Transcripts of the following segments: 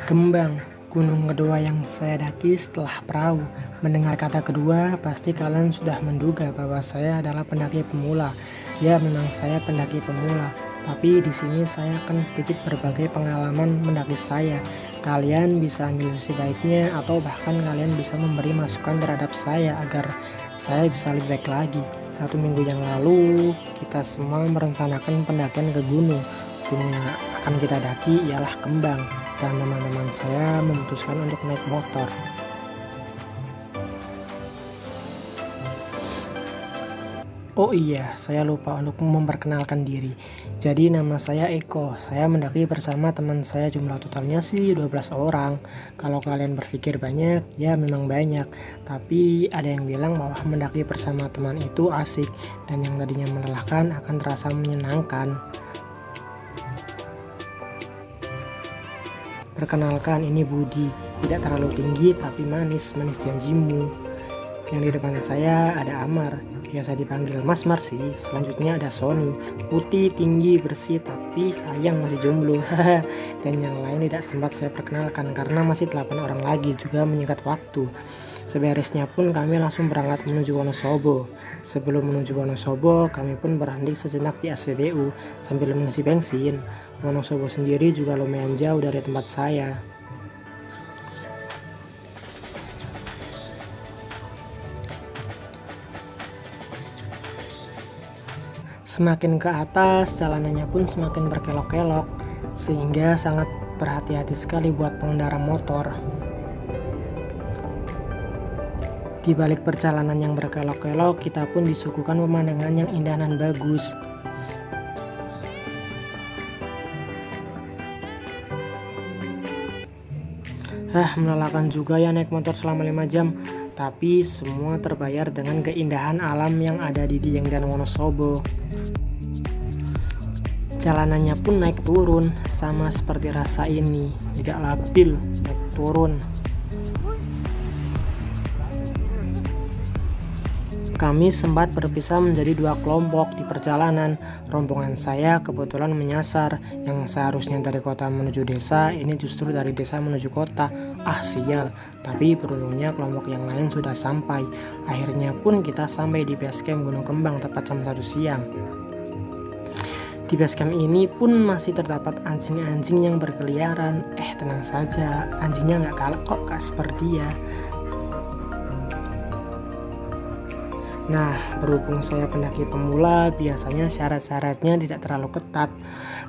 Kembang, gunung kedua yang saya daki setelah perahu. Mendengar kata kedua, pasti kalian sudah menduga bahwa saya adalah pendaki pemula. Ya, memang saya pendaki pemula, tapi di sini saya akan sedikit berbagai pengalaman mendaki saya. Kalian bisa ambil sebaiknya atau bahkan kalian bisa memberi masukan terhadap saya agar saya bisa lebih baik lagi. 1 minggu yang lalu, kita semua merencanakan pendakian ke gunung. Gunung yang akan kita daki ialah Kembang, dan teman-teman saya memutuskan untuk naik motor. Oh iya, saya lupa untuk memperkenalkan diri. Jadi nama saya Eko. Saya mendaki bersama teman saya, jumlah totalnya sih 12 orang. Kalau kalian berpikir banyak, ya memang banyak. Tapi ada yang bilang bahwa mendaki bersama teman itu asik, dan yang tadinya melelahkan akan terasa menyenangkan. Perkenalkan, ini Budi. Tidak terlalu tinggi tapi manis janjimu. Yang di depan saya ada Amar, biasa dipanggil Mas Marsi. Selanjutnya ada Sony, putih, tinggi, bersih, tapi sayang masih jomblo. Dan yang lain tidak sempat saya perkenalkan karena masih 8 orang lagi, juga menyingkat waktu. Seberesnya pun kami langsung berangkat menuju Wonosobo. Sebelum menuju Wonosobo, kami pun berhenti sejenak di SPBU sambil mengisi bensin. Wonosobo sendiri juga lumayan jauh dari tempat saya. Semakin ke atas, jalanannya pun semakin berkelok-kelok, sehingga sangat berhati-hati sekali buat pengendara motor. Di balik perjalanan yang berkelok-kelok, kita pun disuguhkan pemandangan yang indah dan bagus. Melelahkan juga ya naik motor selama 5 jam, tapi semua terbayar dengan keindahan alam yang ada di Dieng dan Wonosobo. Jalanannya pun naik turun, sama seperti rasa ini, tidak labil, naik turun. Kami sempat berpisah menjadi 2 kelompok di perjalanan. Rombongan saya kebetulan menyasar, yang seharusnya dari kota menuju desa, ini justru dari desa menuju kota. Sial, tapi beruntungnya kelompok yang lain sudah sampai. Akhirnya pun kita sampai di base camp Gunung Kembang tepat jam 1 siang. Di base camp ini pun masih terdapat anjing-anjing yang berkeliaran. Tenang saja, anjingnya nggak galak kok, Kak, seperti dia. Nah, berhubung saya pendaki pemula, biasanya syarat-syaratnya tidak terlalu ketat.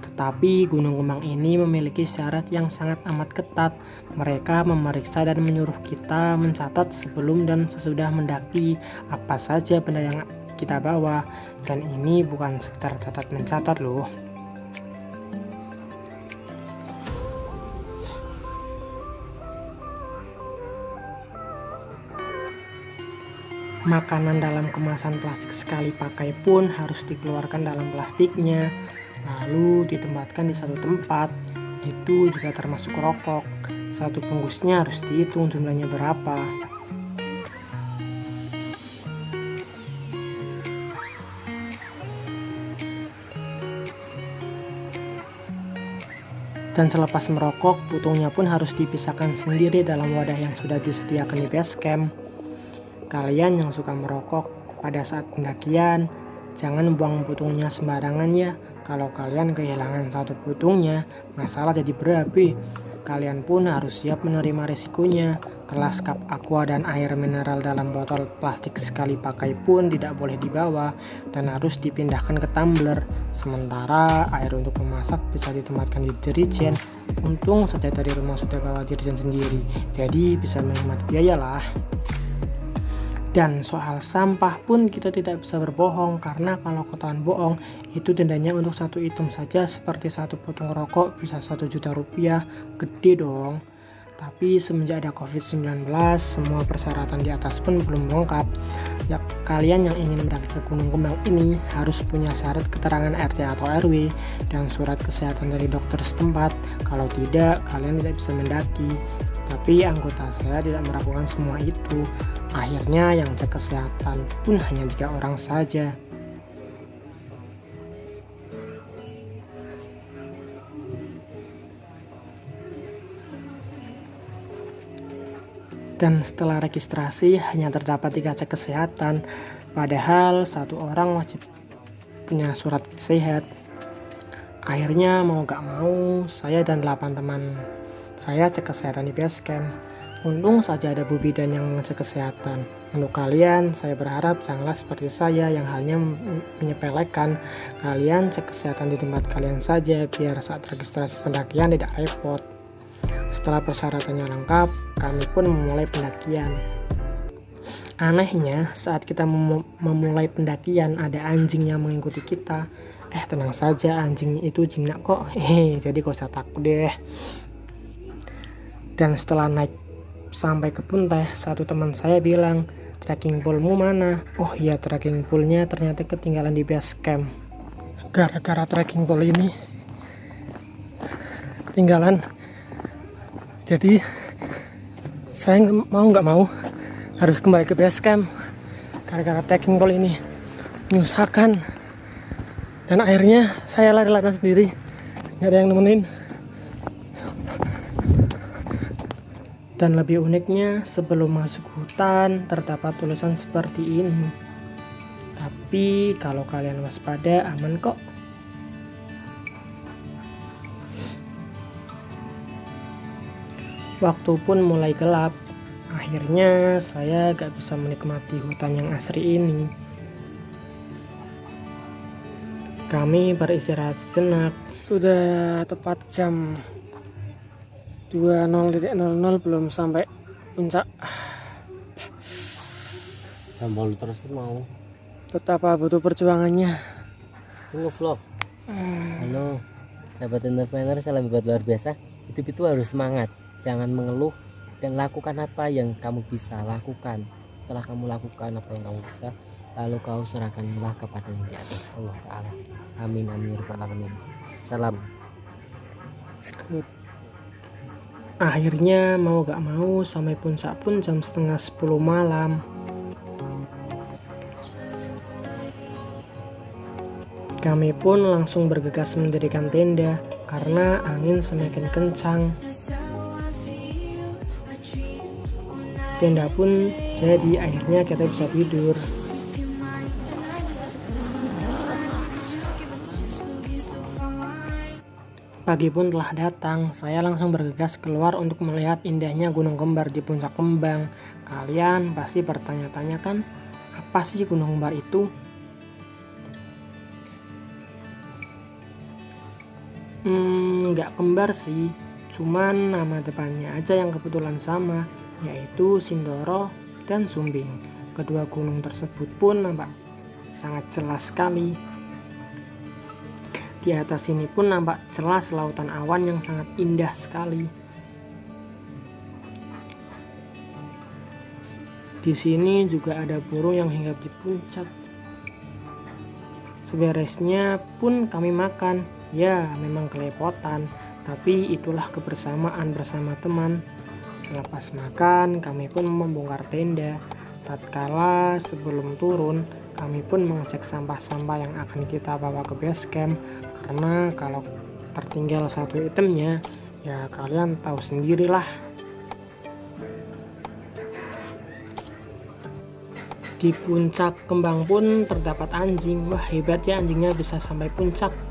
Tetapi Gunung Kembang ini memiliki syarat yang sangat amat ketat. Mereka memeriksa dan menyuruh kita mencatat sebelum dan sesudah mendaki apa saja benda yang kita bawa. Dan ini bukan sekedar catat-mencatat loh. Makanan dalam kemasan plastik sekali pakai pun harus dikeluarkan dalam plastiknya, lalu ditempatkan di satu tempat. Itu juga termasuk rokok. Satu bungkusnya harus dihitung jumlahnya berapa. Dan selepas merokok, putungnya pun harus dipisahkan sendiri dalam wadah yang sudah disediakan di base camp. Kalian yang suka merokok pada saat pendakian, jangan buang putungnya sembarangan ya. Kalau kalian kehilangan satu putungnya, masalah jadi berapi. Kalian pun harus siap menerima risikonya. Gelas cup aqua dan air mineral dalam botol plastik sekali pakai pun tidak boleh dibawa dan harus dipindahkan ke tumbler. Sementara air untuk memasak bisa ditempatkan di jerigen. Untung saja dari rumah sudah bawa jerigen sendiri, jadi bisa menghemat biaya lah. Dan soal sampah pun kita tidak bisa berbohong, karena kalau ketahuan bohong itu dendanya untuk satu item saja seperti satu potong rokok bisa 1 juta rupiah, gede dong. Tapi semenjak ada COVID-19, semua persyaratan di atas pun belum lengkap. Ya, kalian yang ingin mendaki ke Gunung Kembang ini harus punya syarat keterangan RT atau RW dan surat kesehatan dari dokter setempat. Kalau tidak, kalian tidak bisa mendaki. Tapi anggota saya tidak melakukan semua itu. Akhirnya yang cek kesehatan pun hanya 3 orang saja. Dan setelah registrasi hanya terdapat 3 cek kesehatan, padahal 1 orang wajib punya surat sehat. Akhirnya mau gak mau, saya dan 8 teman saya cek kesehatan di base camp. Untung saja ada Bu Bidan yang mengecek kesehatan. Untuk kalian, saya berharap janganlah seperti saya yang halnya menyepelekan. Kalian cek kesehatan di tempat kalian saja, biar saat registrasi pendakian tidak repot. Setelah persyaratannya lengkap, kami pun memulai pendakian. Anehnya, saat kita memulai pendakian, ada anjing yang mengikuti kita. Tenang saja, anjing itu jinak kok. Jadi gak usah takut deh. Dan setelah naik sampai ke Punteh, satu teman saya bilang, "Trekking poolmu mana?" Oh iya, trekking poolnya ternyata ketinggalan di base camp. Gara-gara trekking pool ini ketinggalan, jadi saya nggak mau harus kembali ke base camp. Gara-gara trekking pool ini menyusahkan, dan akhirnya saya lari-larian sendiri, nggak ada yang nemenin. Dan lebih uniknya, sebelum masuk hutan terdapat tulisan seperti ini. Tapi kalau kalian waspada, aman kok. Waktu pun mulai gelap. Akhirnya saya gak bisa menikmati hutan yang asri ini. Kami beristirahat sejenak. Sudah tepat jam 20.00, belum sampai puncak. Sambal terus mau. Betapa butuh perjuangannya. Nge-vlog. Halo, sahabat entrepreneur, salam buat luar biasa. Hidup itu harus semangat, jangan mengeluh, dan lakukan apa yang kamu bisa lakukan. Setelah kamu lakukan apa yang kamu bisa, lalu kau serahkanlah kepada yang di atas, Allah Ta'ala. Amin amin ya rabbal alamin. Salam. Akhirnya mau gak mau sampai puncak pun jam setengah 10 malam. Kami pun langsung bergegas mendirikan tenda karena angin semakin kencang. Tenda pun jadi, akhirnya kita bisa tidur. Pagi pun telah datang, saya langsung bergegas keluar untuk melihat indahnya Gunung Kembar di Puncak Kembang. Kalian pasti bertanya-tanya kan, apa sih Gunung Kembar itu? Nggak kembar sih, cuman nama depannya aja yang kebetulan sama, yaitu Sindoro dan Sumbing. Kedua gunung tersebut pun nampak sangat jelas sekali. Di atas sini pun nampak jelas lautan awan yang sangat indah sekali. Di sini juga ada burung yang hinggap di puncak. Seberesnya pun kami makan. Ya, memang kelepotan, tapi itulah kebersamaan bersama teman. Selepas makan, kami pun membongkar tenda. Tatkala sebelum turun, kami pun mengecek sampah-sampah yang akan kita bawa ke base camp. Karena kalau tertinggal satu itemnya, ya kalian tahu sendirilah. Di puncak Kembang pun terdapat anjing. Wah, hebat ya, anjingnya bisa sampai puncak.